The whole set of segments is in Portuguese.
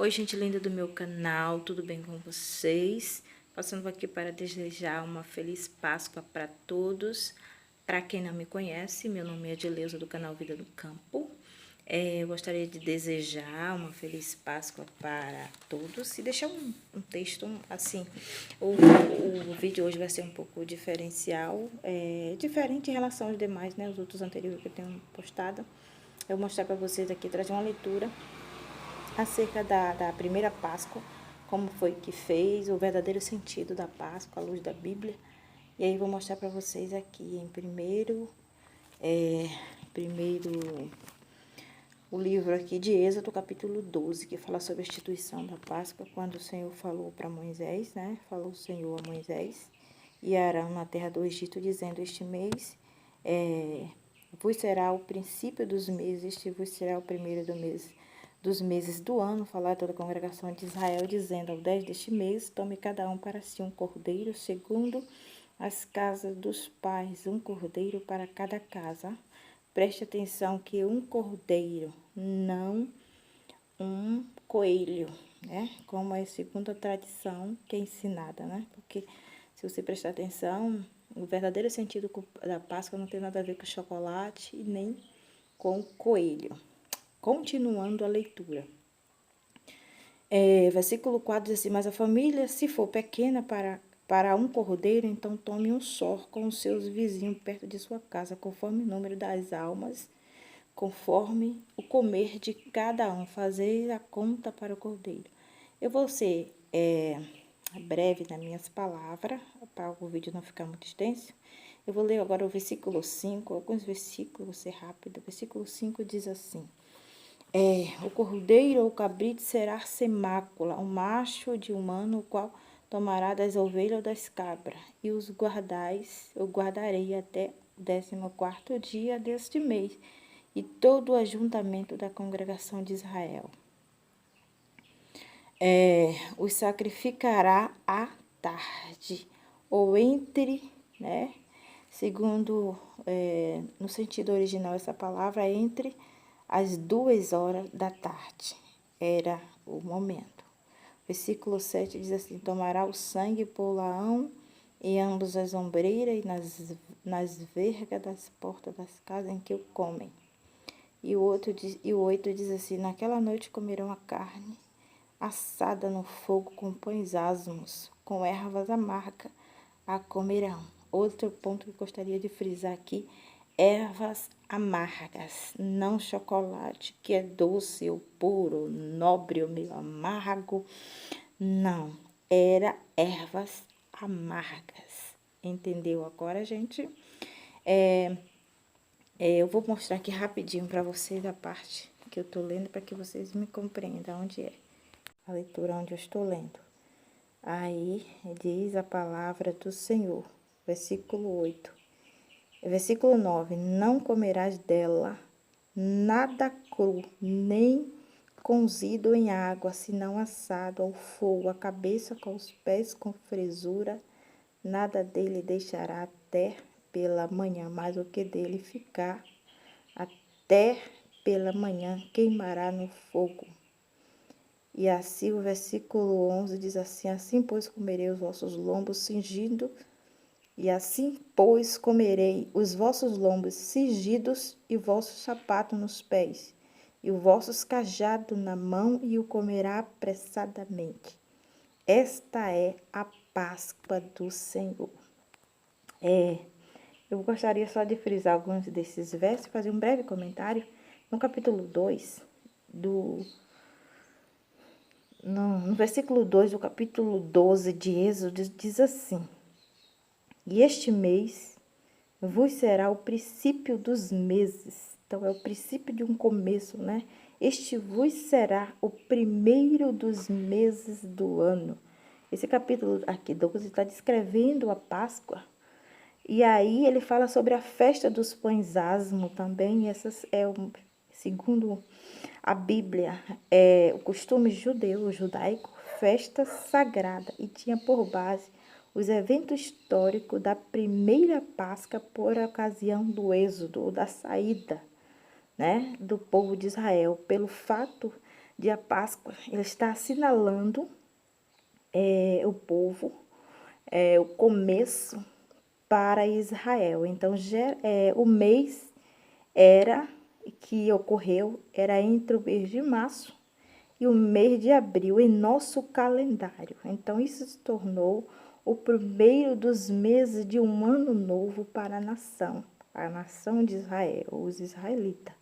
Oi, gente linda do meu canal, tudo bem com vocês? Passando aqui para desejar uma feliz Páscoa para todos. Para quem não me conhece, meu nome é Adileuza do canal Vida do Campo. Eu gostaria de desejar uma feliz Páscoa para todos e deixar um texto assim. O vídeo hoje vai ser um pouco diferencial, diferente em relação aos demais, né? Os outros anteriores que eu tenho postado. Eu vou mostrar para vocês aqui, trazer uma leitura acerca da primeira Páscoa, como foi que fez, o verdadeiro sentido da Páscoa, à luz da Bíblia. E aí vou mostrar para vocês aqui em primeiro o livro aqui de Êxodo, capítulo 12, que fala sobre a instituição da Páscoa, quando o Senhor falou para Moisés, né? Falou o Senhor a Moisés e Arão na terra do Egito, dizendo: este mês vos será o princípio dos meses, este vos será o primeiro dos meses do ano, falar a toda a congregação de Israel, dizendo: ao 10 deste mês, tome cada um para si um cordeiro, segundo as casas dos pais, um cordeiro para cada casa. Preste atenção que um cordeiro, não um coelho, né? Como é segundo a tradição que é ensinada, né? Porque se você prestar atenção, o verdadeiro sentido da Páscoa não tem nada a ver com chocolate e nem com coelho. Continuando a leitura. Versículo 4 diz assim: mas a família, se for pequena para um cordeiro, então tome um só com os seus vizinhos perto de sua casa, conforme o número das almas, conforme o comer de cada um. Fazer a conta para o cordeiro. Eu vou ser breve nas minhas palavras, para o vídeo não ficar muito extenso. Eu vou ler agora o versículo 5, alguns versículos, vou ser rápida. Versículo 5 diz assim: o cordeiro ou o cabrito será sem mácula, um macho de um ano, o qual tomará das ovelhas ou das cabras, e eu guardarei até o 14º dia deste mês, e todo o ajuntamento da congregação de Israel. Os sacrificará à tarde, ou entre, né? Segundo, no sentido original, essa palavra entre às 2 horas da tarde, era o momento. Versículo 7 diz assim: tomará o sangue por laão em ambas as ombreiras e nas vergas das portas das casas em que o comem. E o 8 diz assim: naquela noite comerão a carne assada no fogo com pães asmos, com ervas amargas a comerão. Outro ponto que eu gostaria de frisar aqui: ervas amargas, não chocolate, que é doce ou puro, nobre ou meio amargo. Não, era ervas amargas. Entendeu agora, gente? Eu vou mostrar aqui rapidinho para vocês a parte que eu tô lendo, para que vocês me compreendam onde é a leitura onde eu estou lendo. Aí diz a palavra do Senhor, versículo 8. Versículo 9: não comerás dela nada cru, nem cozido em água, senão assado ao fogo, a cabeça com os pés com fresura, nada dele deixará até pela manhã, mas o que dele ficar até pela manhã queimará no fogo. E assim o versículo 11 diz assim: assim pois comerei os vossos lombos cingidos, e assim pois comerei os vossos lombos cingidos e vossos sapatos nos pés, e os vossos cajados na mão, e o comerá apressadamente. Esta é a Páscoa do Senhor. Eu gostaria só de frisar alguns desses versos, fazer um breve comentário. No capítulo 2 no versículo 2 do capítulo 12 de Êxodo, diz assim: e este mês vos será o princípio dos meses. Então, é o princípio de um começo, né? Este vos será o primeiro dos meses do ano. Esse capítulo aqui, 12, está descrevendo a Páscoa. E aí ele fala sobre a festa dos pães asmo também. Essas segundo a Bíblia, é o costume judaico, festa sagrada, e tinha por base os eventos históricos da primeira Páscoa por ocasião do êxodo, ou da saída, né, do povo de Israel, pelo fato dia Páscoa, ele está assinalando o povo, o começo para Israel. Então, o mês que ocorreu era entre o mês de março e o mês de abril em nosso calendário. Então, isso se tornou o primeiro dos meses de um ano novo para a nação de Israel, os israelitas.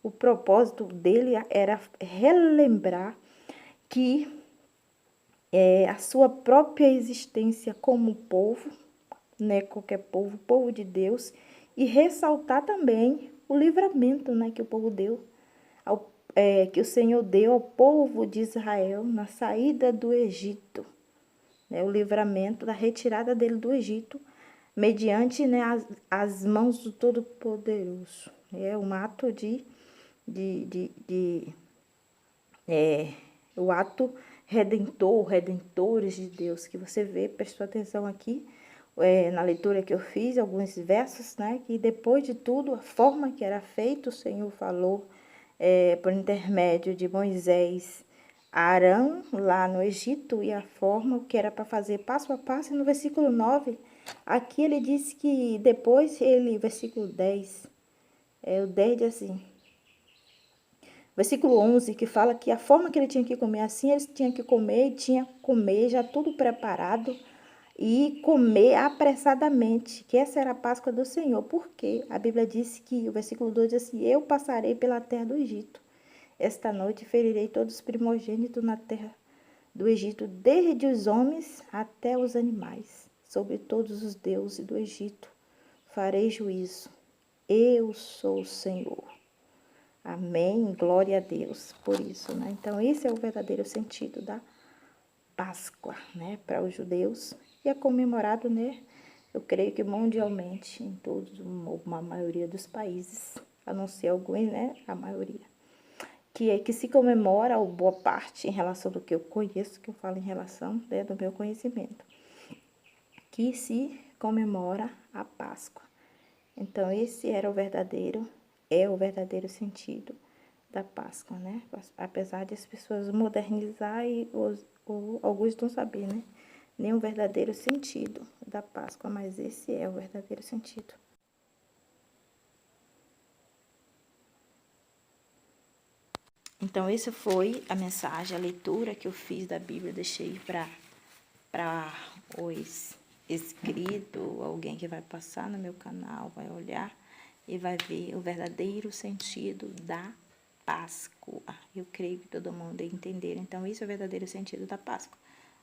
O propósito dele era relembrar que a sua própria existência como povo, né, qualquer povo, povo de Deus, e ressaltar também o livramento, né, que o povo deu, que o Senhor deu ao povo de Israel na saída do Egito, né, o livramento da retirada dele do Egito, mediante, né, as mãos do Todo-Poderoso. É um ato o ato redentores de Deus, que você vê, prestou atenção aqui, na leitura que eu fiz, alguns versos, né, que depois de tudo, a forma que era feito, o Senhor falou por intermédio de Moisés a Arão, lá no Egito, e a forma que era para fazer passo a passo, e no versículo 9, aqui ele disse que depois versículo 10, o 10 diz assim, versículo 11, que fala que a forma que ele tinha que comer, assim eles tinham que comer, e tinha que comer já tudo preparado, e comer apressadamente, que essa era a Páscoa do Senhor, porque a Bíblia disse que, o versículo 2 diz assim, eu passarei pela terra do Egito, esta noite ferirei todos os primogênitos na terra do Egito, desde os homens até os animais, sobre todos os deuses do Egito, farei juízo, eu sou o Senhor. Amém, glória a Deus por isso, né? Então, esse é o verdadeiro sentido da Páscoa, né, para os judeus, e é comemorado, né, eu creio que mundialmente, em todos, uma maioria dos países, a não ser alguns, né, a maioria, que se comemora, ou boa parte, em relação do que eu conheço, que eu falo em relação, né, do meu conhecimento, que se comemora a Páscoa. Então, esse é o verdadeiro sentido da Páscoa, né? Apesar de as pessoas modernizar e alguns não saber, né? Nem o verdadeiro sentido da Páscoa, mas esse é o verdadeiro sentido. Então, essa foi a mensagem, a leitura que eu fiz da Bíblia, deixei para os inscritos, alguém que vai passar no meu canal, vai olhar e vai ver o verdadeiro sentido da Páscoa. Eu creio que todo mundo entender. Então, isso é o verdadeiro sentido da Páscoa.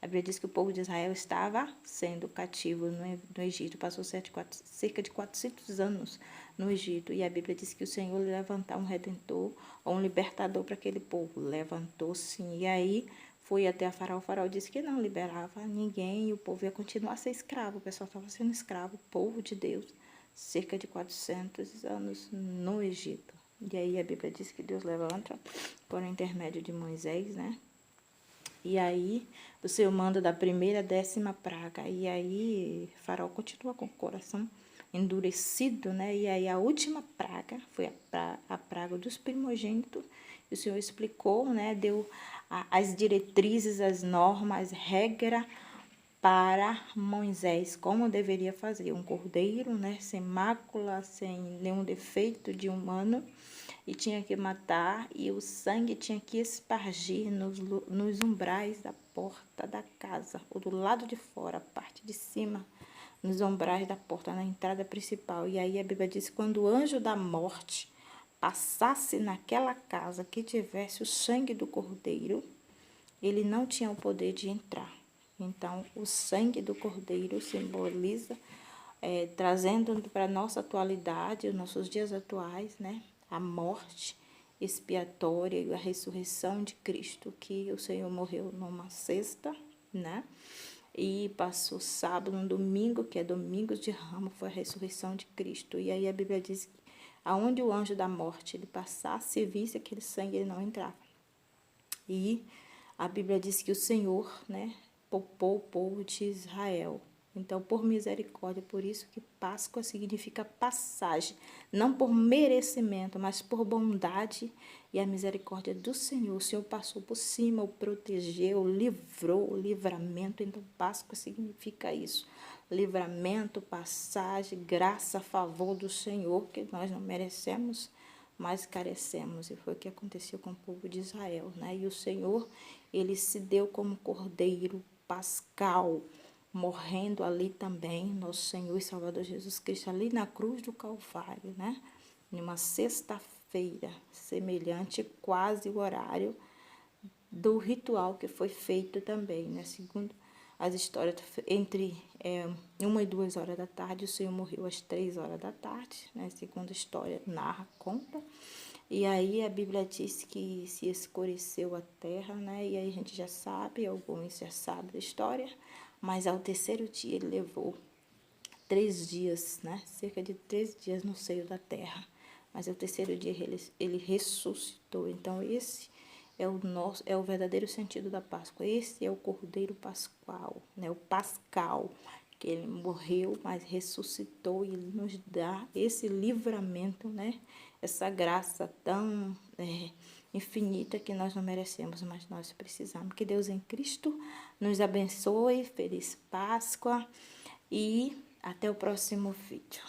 A Bíblia diz que o povo de Israel estava sendo cativo no Egito, passou cerca de 400 anos no Egito, e a Bíblia diz que o Senhor ia levantar um redentor, ou um libertador para aquele povo. Levantou sim, e aí foi até a Faraó. O Faraó disse que não liberava ninguém, e o povo ia continuar a ser escravo, o pessoal estava sendo escravo, o povo de Deus, cerca de 400 anos no Egito. E aí a Bíblia diz que Deus levanta por intermédio de Moisés, né? E aí o Senhor manda da primeira à 10ª praga. E aí Faraó continua com o coração endurecido, né? E aí a última praga foi a praga dos primogênitos. E o Senhor explicou, né? Deu as diretrizes, as normas, regra para Moisés, como deveria fazer. Um cordeiro, né? Sem mácula, sem nenhum defeito de humano. E tinha que matar, e o sangue tinha que espargir nos umbrais da porta da casa, ou do lado de fora, a parte de cima, nos umbrais da porta, na entrada principal. E aí a Bíblia diz que quando o anjo da morte passasse naquela casa que tivesse o sangue do cordeiro, ele não tinha o poder de entrar. Então, o sangue do cordeiro simboliza, trazendo para a nossa atualidade, os nossos dias atuais, né? A morte expiatória e a ressurreição de Cristo, que o Senhor morreu numa sexta, né? E passou sábado, no domingo, que é domingo de Ramos, foi a ressurreição de Cristo. E aí a Bíblia diz que aonde o anjo da morte ele passasse e visse aquele sangue, ele não entrava. E a Bíblia diz que o Senhor, né, poupou o povo de Israel. Então, por misericórdia, por isso que Páscoa significa passagem, não por merecimento, mas por bondade e a misericórdia do Senhor. O Senhor passou por cima, o protegeu, o livrou, o livramento. Então, Páscoa significa isso: livramento, passagem, graça, favor do Senhor, que nós não merecemos, mas carecemos. E foi o que aconteceu com o povo de Israel, né? E o Senhor, ele se deu como cordeiro pascal, morrendo ali também, nosso Senhor e Salvador Jesus Cristo, ali na cruz do Calvário, né? Numa sexta-feira, semelhante quase o horário do ritual que foi feito também, né? Segundo as histórias, entre 1 e 2 horas da tarde, o Senhor morreu às 3 horas da tarde, né? Segundo a história narra, conta. E aí a Bíblia diz que se escureceu a terra, né? E aí a gente já sabe, alguns já sabem da história, mas ao terceiro dia ele levou 3 dias, né? Cerca de 3 dias no seio da terra. Mas ao terceiro dia ele ressuscitou. Então esse é o verdadeiro sentido da Páscoa. Esse é o Cordeiro Pascual, né? O Pascal, que ele morreu, mas ressuscitou e ele nos dá esse livramento, né? Essa graça tão infinita que nós não merecemos, mas nós precisamos. Que Deus em Cristo nos abençoe. Feliz Páscoa e até o próximo vídeo.